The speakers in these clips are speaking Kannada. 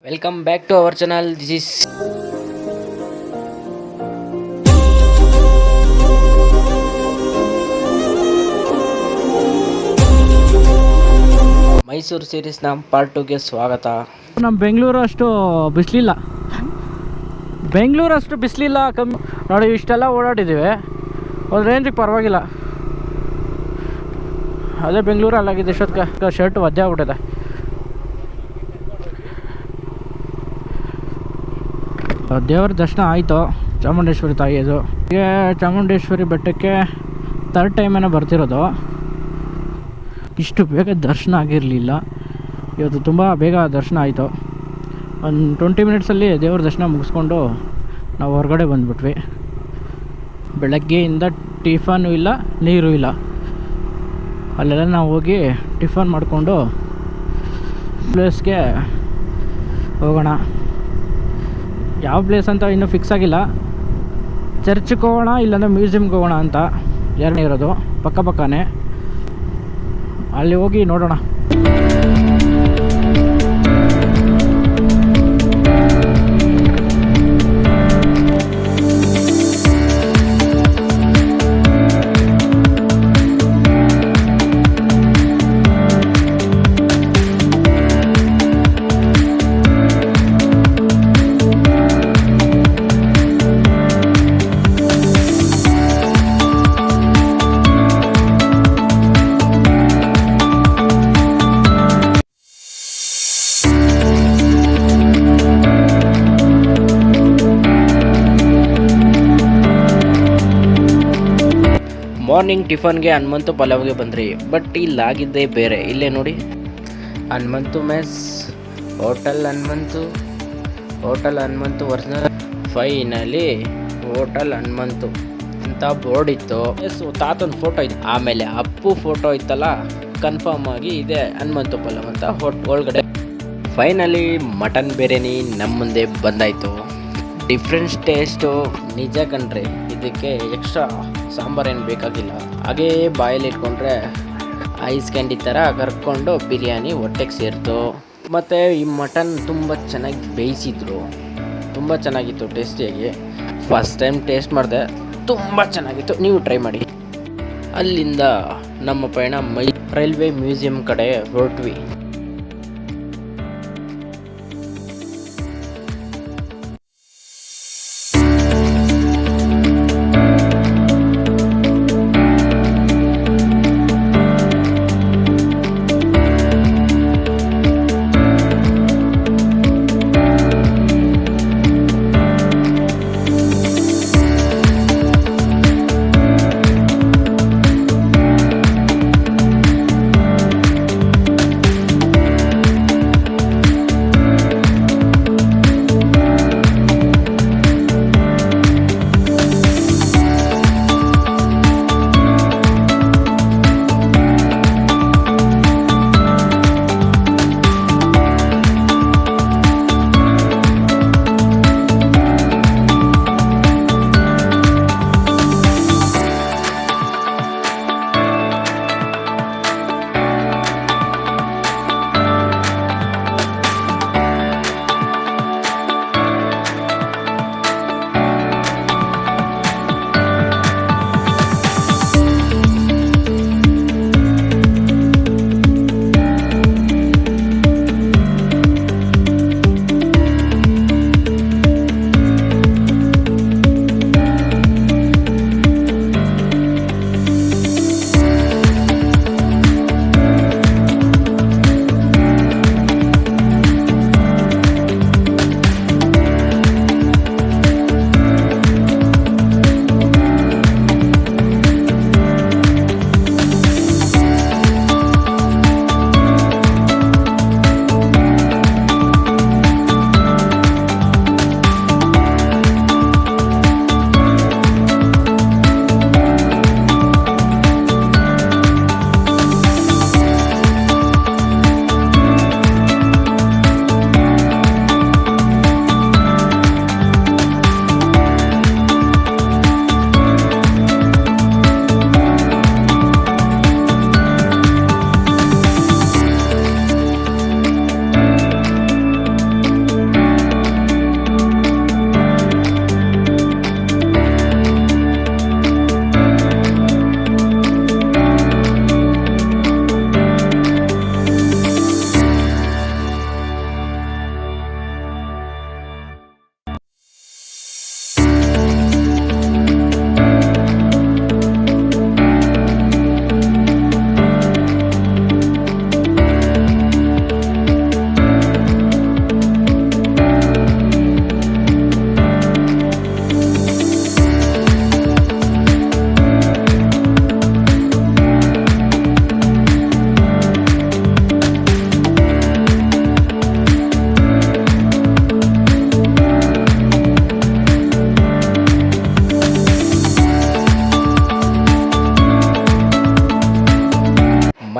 Welcome back to our channel. This is Mysuru ಸೀರೀಸ್ನ ಪಾರ್ಟ್ 2ಗೆ ಸ್ವಾಗತ. ನಮ್ಮ ಬೆಂಗಳೂರು ಅಷ್ಟು ಬಿಸಿಲಿಲ್ಲ, ಕಮ್ಮಿ ನೋಡಿ. ಇಷ್ಟೆಲ್ಲ ಓಡಾಡಿದ್ದೀವಿ, ಒಂದು ರೇಂಜಿಗೆ ಪರವಾಗಿಲ್ಲ. ಅದೇ ಬೆಂಗಳೂರು ಅಲ್ಲಾಗಿದೆ, ಇಷ್ಟೊತ್ತಿಗೆ ಶರ್ಟ್ ಒದ್ದೆ ಆಗ್ಬಿಟ್ಟಿದೆ. ದೇವರ ದರ್ಶನ ಆಯಿತು, ಚಾಮುಂಡೇಶ್ವರಿ ತಾಯಿಯದು. ಹೀಗೆ ಚಾಮುಂಡೇಶ್ವರಿ ಬೆಟ್ಟಕ್ಕೆ ಥರ್ಡ್ ಟೈಮ್ ಏನೋ ಬರ್ತಿರೋದು. ಇಷ್ಟು ಬೇಗ ದರ್ಶನ ಆಗಿರಲಿಲ್ಲ, ಇವತ್ತು ತುಂಬ ಬೇಗ ದರ್ಶನ ಆಯಿತು. ಒಂದು 20 ಮಿನಿಟ್ಸಲ್ಲಿ ದೇವ್ರ ದರ್ಶನ ಮುಗಿಸ್ಕೊಂಡು ನಾವು ಹೊರಗಡೆ ಬಂದುಬಿಟ್ವಿ. ಬೆಳಗ್ಗೆಯಿಂದ ಟಿಫನ್ನು ಇಲ್ಲ, ನೀರು ಇಲ್ಲ. ಅಲ್ಲೆಲ್ಲ ನಾವು ಹೋಗಿ ಟಿಫನ್ ಮಾಡಿಕೊಂಡು ಪ್ಲೇಸ್ಗೆ ಹೋಗೋಣ. ಯಾವ ಪ್ಲೇಸ್ ಅಂತ ಇನ್ನೂ ಫಿಕ್ಸ್ ಆಗಿಲ್ಲ. ಚರ್ಚ್ಗೆ ಹೋಗೋಣ, ಇಲ್ಲಾಂದರೆ ಮ್ಯೂಸಿಯಮ್ಗೆ ಹೋಗೋಣ ಅಂತ ಎರಡನೇ ಇರೋದು, ಪಕ್ಕನೇ. ಅಲ್ಲಿ ಹೋಗಿ ನೋಡೋಣ. ಮಾರ್ನಿಂಗ್ ಟಿಫನ್ಗೆ ಹನುಮಂತು ಪಲಾವ್ಗೆ ಬಂದ್ರಿ, ಬಟ್ ಇಲ್ಲಾಗಿದ್ದೇ ಬೇರೆ. ಇಲ್ಲೇ ನೋಡಿ, Hanumanthu mess, hotel Hanumanthu original. Finally hotel Hanumanthu ಅಂತ ಬೋರ್ಡ್ ಇತ್ತು. ತಾತನ ಫೋಟೋ ಇತ್ತು, ಆಮೇಲೆ ಅಪ್ಪು ಫೋಟೋ ಇತ್ತಲ್ಲ, ಕನ್ಫರ್ಮ್ ಆಗಿ ಇದೆ ಹನುಮಂತು ಪಲಾವ್ ಅಂತ ಒಳಗಡೆ. ಫೈನಲಿ ಮಟನ್ ಬಿರಿಯಾನಿ ನಮ್ಮ ಮುಂದೆ ಬಂದಾಯಿತು. ಡಿಫ್ರೆನ್ಸ್ ಟೇಸ್ಟು ನಿಜ ಕಣ್ರಿ. ಇದಕ್ಕೆ ಎಕ್ಸ್ಟ್ರಾ ಸಾಂಬಾರೇನು ಬೇಕಾಗಿಲ್ಲ, ಹಾಗೇ ಬಾಯಲ್ಲಿ ಇಟ್ಕೊಂಡ್ರೆ ಐಸ್ ಕ್ಯಾಂಡಿ ಥರ ಕರ್ಕೊಂಡು ಬಿರಿಯಾನಿ ಹೊಟ್ಟೆಗೆ ಸೇರಿತು. ಮತ್ತು ಈ ಮಟನ್ ತುಂಬ ಚೆನ್ನಾಗಿ ಬೇಯಿಸಿದ್ರು, ತುಂಬ ಚೆನ್ನಾಗಿತ್ತು ಟೇಸ್ಟಿಯಾಗಿ. ಫಸ್ಟ್ ಟೈಮ್ ಟೇಸ್ಟ್ ಮಾಡಿದೆ, ತುಂಬ ಚೆನ್ನಾಗಿತ್ತು. ನೀವು ಟ್ರೈ ಮಾಡಿ. ಅಲ್ಲಿಂದ ನಮ್ಮ ಪಯಣ ರೈಲ್ವೆ ಮ್ಯೂಸಿಯಂ ಕಡೆ ಹೊರಟ್ವಿ.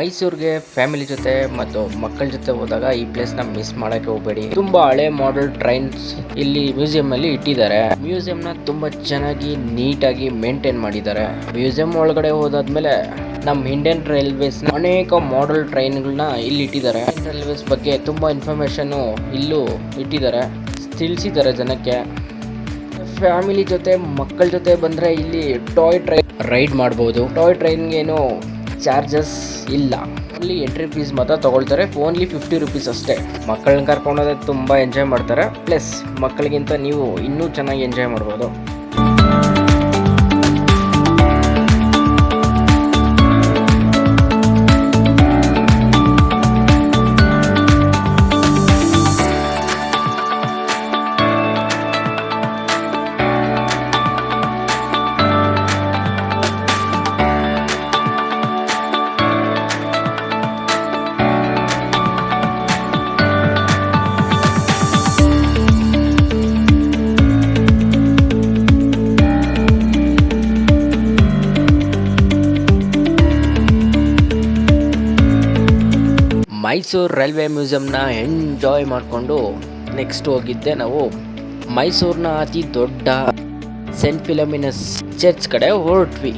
ಮೈಸೂರಿಗೆ ಫ್ಯಾಮಿಲಿ ಜೊತೆ ಮತ್ತು ಮಕ್ಕಳ ಜೊತೆ ಹೋದಾಗ ಈ ಪ್ಲೇಸ್ನ ಮಿಸ್ ಮಾಡೋಕ್ಕೆ ಹೋಗಬೇಡಿ. ತುಂಬಾ ಹಳೆ ಮಾಡೆಲ್ ಟ್ರೈನ್ಸ್ ಇಲ್ಲಿ ಮ್ಯೂಸಿಯಂ ಅಲ್ಲಿ ಇಟ್ಟಿದ್ದಾರೆ. ಮ್ಯೂಸಿಯಂನ ತುಂಬಾ ಚೆನ್ನಾಗಿ ನೀಟಾಗಿ ಮೇಂಟೈನ್ ಮಾಡಿದ್ದಾರೆ. ಮ್ಯೂಸಿಯಂ ಒಳಗಡೆ ಹೋದಾದ್ಮೇಲೆ ನಮ್ಮ ಇಂಡಿಯನ್ ರೈಲ್ವೇಸ್ ಅನೇಕ ಮಾಡೆಲ್ ಟ್ರೈನ್ಗಳನ್ನ ಇಲ್ಲಿ ಇಟ್ಟಿದ್ದಾರೆ. ಇಂಡಿಯನ್ ರೈಲ್ವೇಸ್ ಬಗ್ಗೆ ತುಂಬಾ ಇನ್ಫಾರ್ಮೇಶನ್ ಇಲ್ಲೂ ಇಟ್ಟಿದ್ದಾರೆ, ತಿಳಿಸಿದ್ದಾರೆ ಜನಕ್ಕೆ. ಫ್ಯಾಮಿಲಿ ಜೊತೆ ಮಕ್ಕಳ ಜೊತೆ ಬಂದರೆ ಇಲ್ಲಿ ಟಾಯ್ ಟ್ರೈನ್ ರೈಡ್ ಮಾಡ್ಬೋದು. ಟಾಯ್ ಟ್ರೈನ್ಗೇನು ಚಾರ್ಜಸ್ ಇಲ್ಲ, ಅಲ್ಲಿ ಎಂಟ್ರಿ ಫೀಸ್ ಮಾತ್ರ ತಗೊಳ್ತಾರೆ. ಓನ್ಲಿ 50 ರೂಪೀಸ್ ಅಷ್ಟೇ. ಮಕ್ಕಳನ್ನ ಕರ್ಕೊಂಡೋದ್ರೆ ತುಂಬ ಎಂಜಾಯ್ ಮಾಡ್ತಾರೆ. ಪ್ಲಸ್ ಮಕ್ಕಳಿಗಿಂತ ನೀವು ಇನ್ನೂ ಚೆನ್ನಾಗಿ ಎಂಜಾಯ್ ಮಾಡ್ಬೋದು. ಮೈಸೂರು ರೈಲ್ವೆ ಮ್ಯೂಸಿಯಂನ ಎಂಜಾಯ್ ಮಾಡಿಕೊಂಡು ನೆಕ್ಸ್ಟ್ ಹೋಗಿದ್ದೆ ನಾವು ಮೈಸೂರಿನ ಅತಿ ದೊಡ್ಡ ಸೆಂಟ್ ಫಿಲಮಿನಸ್ ಚರ್ಚ್ ಕಡೆ ಹೊರಟ್ವಿ.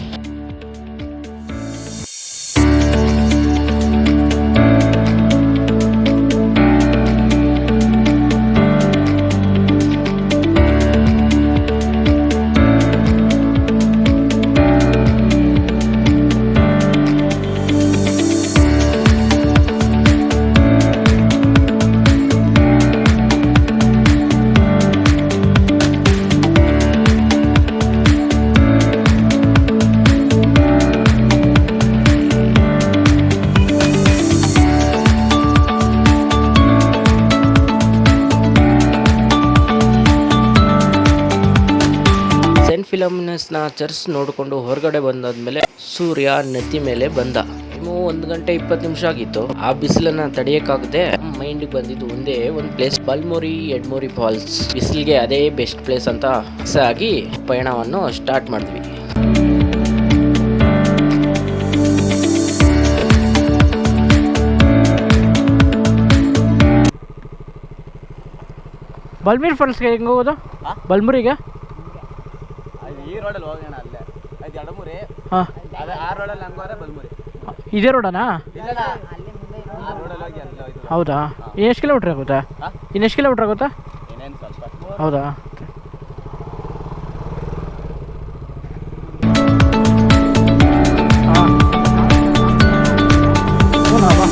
ಫಿಲಮಿನಸ್ನ ಚರ್ಚ್ ನೋಡಿಕೊಂಡು ಹೊರಗಡೆ ಬಂದಾದ್ಮೇಲೆ ಸೂರ್ಯ ನೆತ್ತಿ ಮೇಲೆ ಬಂದ. ಇನ್ನು 1 ಗಂಟೆ 20 ನಿಮಿಷ ಆಗಿತ್ತು. ಆ ಬಿಸಿಲನ್ನ ತಡೆಯಕ್ಕಾಗದೆ ಮೈಂಡ್ ಬಂದಿದ್ದು ಒಂದೇ ಒಂದು ಪ್ಲೇಸ್, ಬಲ್ಮುರಿ ಎಡ್ಮುರಿ ಫಾಲ್ಸ್. ಬಿಸಿಲಿಗೆ ಅದೇ ಬೆಸ್ಟ್ ಪ್ಲೇಸ್ ಅಂತ ಫಿಕ್ಸ್ ಆಗಿ ಪಯಣವನ್ನು ಸ್ಟಾರ್ಟ್ ಮಾಡಿದ್ವಿ. ಬಲ್ಮುರಿ ಫಾಲ್ಸ್ಗೆ ಹೆಂಗೆ ಹೋಗೋದು? ಬಲ್ಮುರಿಗೆ ಈ ರೋಡಲ್ಲಿ ಹೋಗೋಣ, ಅಲ್ಲೇ ಅದು ಎಡಮುರಿ. ಹಾಂ, ಅದೇ ಆ ರೋಡಲ್ಲಿ ಹಂಗೋರೆ ಬಲ್ಮುರಿ. ಇದೇ ರೋಡನಾ? ಇಲ್ಲ, ಆ ರೋಡಲ್ಲಿ ಹೋಗಿ ಅಲ್ಲಿ ಹೋಯ್ತು. ಹೌದಾ? ಎಷ್ಟು ಕಿಲೋಮೀಟ್ರ್ ಆಗುತ್ತಾ? ಇನ್ನೆಷ್ಟು ಕಿಲೋಮೀಟ್ರ್ ಆಗುತ್ತಾ? ಇನ್ನೇನು ಸ್ವಲ್ಪ. ಹೌದಾ? ಹಾಂ, ಬಾ.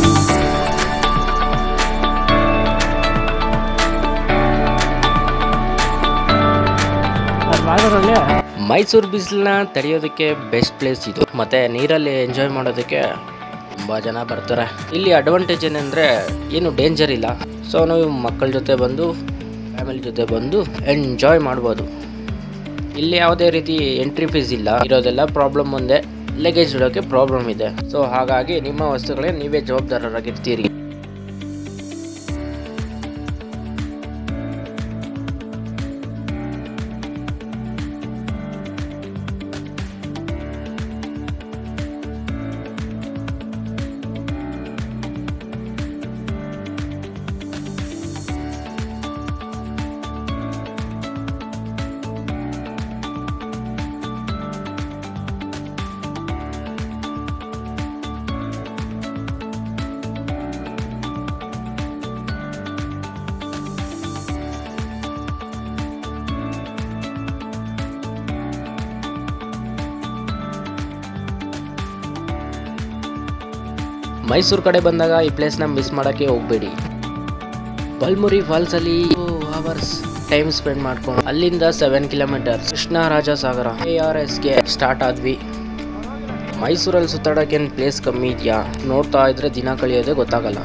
ಮೈಸೂರು ಬಿಸಿಲನ್ನ ತಡೆಯೋದಕ್ಕೆ ಬೆಸ್ಟ್ ಪ್ಲೇಸ್ ಇದು. ಮತ್ತೆ ನೀರಲ್ಲಿ ಎಂಜಾಯ್ ಮಾಡೋದಕ್ಕೆ ತುಂಬ ಜನ ಬರ್ತಾರೆ. ಇಲ್ಲಿ ಅಡ್ವಾಂಟೇಜ್ ಏನಂದರೆ ಏನು ಡೇಂಜರ್ ಇಲ್ಲ. ಸೊ ನಾವು ಮಕ್ಕಳ ಜೊತೆ ಬಂದು ಫ್ಯಾಮಿಲಿ ಜೊತೆ ಬಂದು ಎಂಜಾಯ್ ಮಾಡ್ಬೋದು. ಇಲ್ಲಿ ಯಾವುದೇ ರೀತಿ ಎಂಟ್ರಿ ಫೀಸ್ ಇಲ್ಲ. ಇರೋದೆಲ್ಲ ಪ್ರಾಬ್ಲಮ್ ಒಂದೇ, ಲಗೇಜ್ ಇಡೋಕ್ಕೆ ಪ್ರಾಬ್ಲಮ್ ಇದೆ. ಸೊ ಹಾಗಾಗಿ ನಿಮ್ಮ ವಸ್ತುಗಳೇ ನೀವೇ ಜವಾಬ್ದಾರರಾಗಿರ್ತೀರಿ. ಮೈಸೂರು ಕಡೆ ಬಂದಾಗ ಈ ಪ್ಲೇಸ್ನ ಮಿಸ್ ಮಾಡೋಕ್ಕೆ ಹೋಗಬೇಡಿ. ಬಲ್ಮುರಿ ಫಾಲ್ಸಲ್ಲಿ 2 ಅವರ್ಸ್ ಟೈಮ್ ಸ್ಪೆಂಡ್ ಮಾಡ್ಕೊಂಡು ಅಲ್ಲಿಂದ 7 ಕಿಲೋಮೀಟರ್ ಕೃಷ್ಣರಾಜ ಸಾಗರ ARSಗೆ ಸ್ಟಾರ್ಟ್ ಆದ್ವಿ. ಮೈಸೂರಲ್ಲಿ ಸುತ್ತಾಡೋಕ್ಕೇನು ಪ್ಲೇಸ್ ಕಮ್ಮಿ ಇದೆಯಾ? ನೋಡ್ತಾ ಇದ್ರೆ ದಿನ ಕಳೆಯೋದೇ ಗೊತ್ತಾಗಲ್ಲ.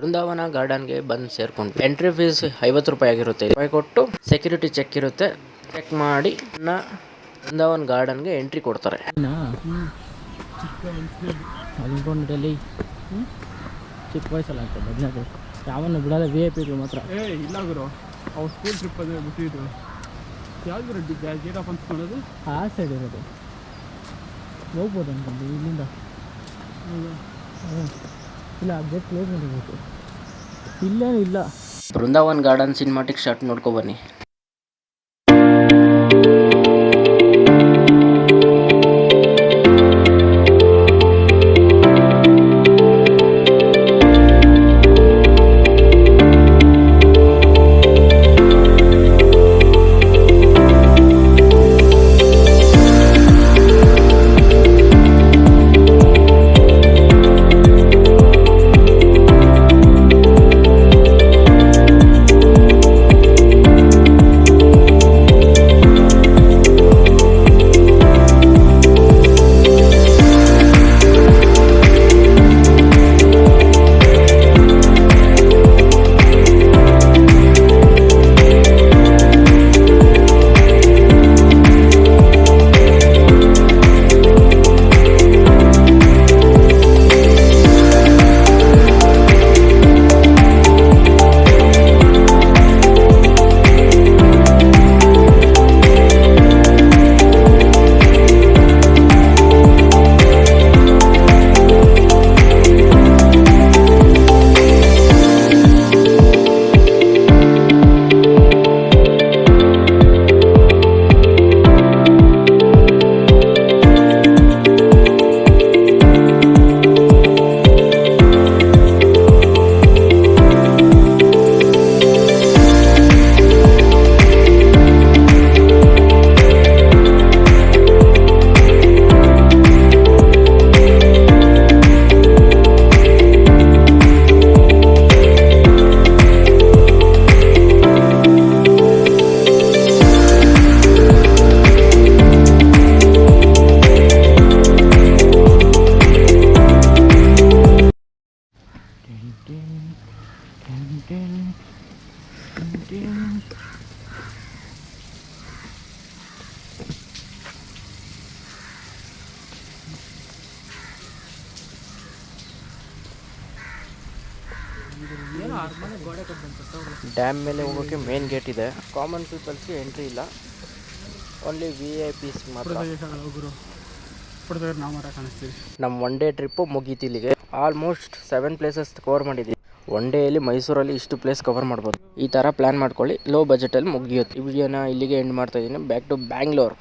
ಬೃಂದಾವನ ಗಾರ್ಡನ್ಗೆ ಬಂದು ಸೇರ್ಕೊಂಡು ಎಂಟ್ರಿ ಫೀಸ್ 50 ರೂಪಾಯಿ ಆಗಿರುತ್ತೆ. ರೂಪಾಯಿ ಕೊಟ್ಟು ಸೆಕ್ಯೂರಿಟಿ ಚೆಕ್ ಇರುತ್ತೆ. ಚೆಕ್ ಮಾಡಿ ಬೃಂದಾವನ್ ಗಾರ್ಡನ್ಗೆ ಎಂಟ್ರಿ ಕೊಡ್ತಾರೆ. ಅನ್ಕೊಂಡಲ್ಲಿ ಚಿಕ್ಕ ವಯಸ್ಸಲ್ಲ ಆಗ್ತದೆ ಬದಲಾಗ ಯಾವನ್ನ ಬಿಡೋಲ್ಲ VIP ಗಳು ಮಾತ್ರ. ಇಲ್ಲ ಗುರು, ಅವ್ರು ಸ್ಕೂಲ್ ಟ್ರಿಪ್ ಅದೇ ಬಿಟ್ಟಿದ್ರು. ಯಾವ್ದು ರೆಡ್ಡಿ ಗೇಟ್ ಆಫ್ ಅನ್ಸ್ಕೊಳ್ಳೋದು? ಆ ಸೈಡ್ ಇರೋದು ಹೋಗ್ಬೋದು ಅನ್ಕೊಂಡು ಇಲ್ಲಿಂದ. ಇಲ್ಲ ಗೇಟ್ ಕ್ಲೋಸ್ ಮಾಡಿರ್ಬೇಕು. ಇಲ್ಲೇನು ಇಲ್ಲ. ಬೃಂದಾವನ್ ಗಾರ್ಡನ್ ಸಿನಿಮಾಟಿಕ್ ಶಾಟ್ ನೋಡ್ಕೊ ಬನ್ನಿ. ಡ್ಯಾಮ್ ಮೇಲೆ ಹೋಗೋಕ್ಕೆ ಮೇನ್ ಗೇಟ್ ಇದೆ. ಕಾಮನ್ ಪೀಪಲ್ಸ್ಗೆ ಎಂಟ್ರಿ ಇಲ್ಲ, ಓನ್ಲಿ VIP ಮಾತ್ರ. ನಮ್ಮ ಒನ್ ಡೇ ಟ್ರಿಪ್ಪು ಮುಗೀತು ಇಲ್ಲಿಗೆ. ಆಲ್ಮೋಸ್ಟ್ 7 ಪ್ಲೇಸಸ್ ಕವರ್ ಮಾಡಿದ್ದೀವಿ. ಒನ್ ಡೇಯಲ್ಲಿ ಮೈಸೂರಲ್ಲಿ ಇಷ್ಟು ಪ್ಲೇಸ್ ಕವರ್ ಮಾಡ್ಬೋದು. ಈ ಥರ ಪ್ಲ್ಯಾನ್ ಮಾಡ್ಕೊಳ್ಳಿ, ಲೋ ಬಜೆಟಲ್ಲಿ ಮುಗಿಯುತ್ತೆ. ಈ ವಿಡಿಯೋನ ಇಲ್ಲಿಗೆ ಎಂಡ್ ಮಾಡ್ತಾ ಇದ್ದೀನಿ. Back to Bangalore.